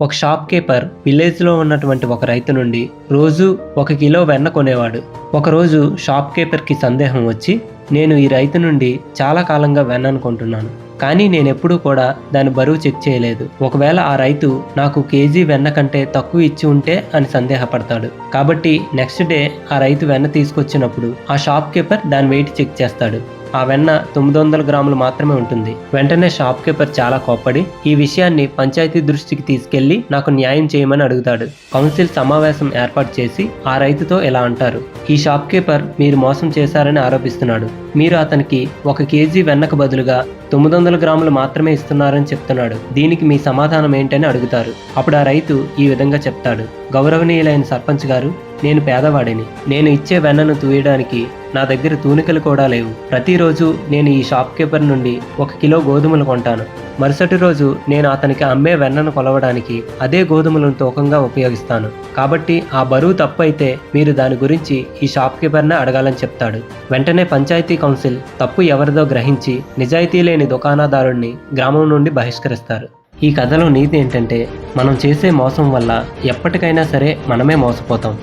ఒక shop keeper విలేజ్లో ఉన్నటువంటి ఒక రైతు నుండి రోజు 1 కిలో వెన్న కొనేవాడు. ఒకరోజు షాప్ కీపర్కి సందేహం వచ్చి, నేను ఈ రైతు నుండి చాలా కాలంగా వెన్నను కొంటున్నాను, కానీ నేనెప్పుడూ కూడా దాని బరువు చెక్ చేయలేదు. ఒకవేళ ఆ రైతు నాకు కేజీ వెన్న కంటే తక్కువ ఇచ్చి ఉంటే అని సందేహపడతాడు. కాబట్టి నెక్స్ట్ డే ఆ రైతు వెన్న తీసుకొచ్చినప్పుడు ఆ షాప్ కీపర్ దాని వెయిట్ చెక్ చేస్తాడు. ఆ వెన్న 900 గ్రాములు మాత్రమే ఉంటుంది. వెంటనే షాప్ కీపర్ చాలా కోప్పడి ఈ విషయాన్ని పంచాయతీ దృష్టికి తీసుకెళ్లి నాకు న్యాయం చేయమని అడుగుతాడు. కౌన్సిల్ సమావేశం ఏర్పాటు చేసి ఆ రైతుతో ఇలా అంటారు, ఈ షాప్ కీపర్ మీరు మోసం చేశారని ఆరోపిస్తున్నాడు. మీరు అతనికి 1 కేజీ వెన్నకు బదులుగా 900 గ్రాములు మాత్రమే ఇస్తున్నారని చెప్తున్నాడు. దీనికి మీ సమాధానం ఏంటని అడుగుతారు. అప్పుడు ఆ రైతు ఈ విధంగా చెప్తాడు, గౌరవనీయులైన సర్పంచ్ గారు, నేను పేదవాడిని. నేను ఇచ్చే వెన్నను తూయడానికి నా దగ్గర తూనికలు కూడా లేవు. ప్రతిరోజు నేను ఈ షాప్ కీపర్ నుండి 1 కిలో గోధుమలు కొంటాను. మరుసటి రోజు నేను అతనికి అమ్మే వెన్నను కొలవడానికి అదే గోధుమలను తూకంగా ఉపయోగిస్తాను. కాబట్టి ఆ బరువు తప్పు అయితే మీరు దాని గురించి ఈ షాప్ కీపర్నే అడగాలని చెప్తాడు. వెంటనే పంచాయతీ కౌన్సిల్ తప్పు ఎవరిదో గ్రహించి నిజాయితీ లేని దుకాణదారుణ్ణి గ్రామం నుండి బహిష్కరిస్తారు. ఈ కథలో నీతి ఏంటంటే, మనం చేసే మోసం వల్ల ఎప్పటికైనా సరే మనమే మోసపోతాం.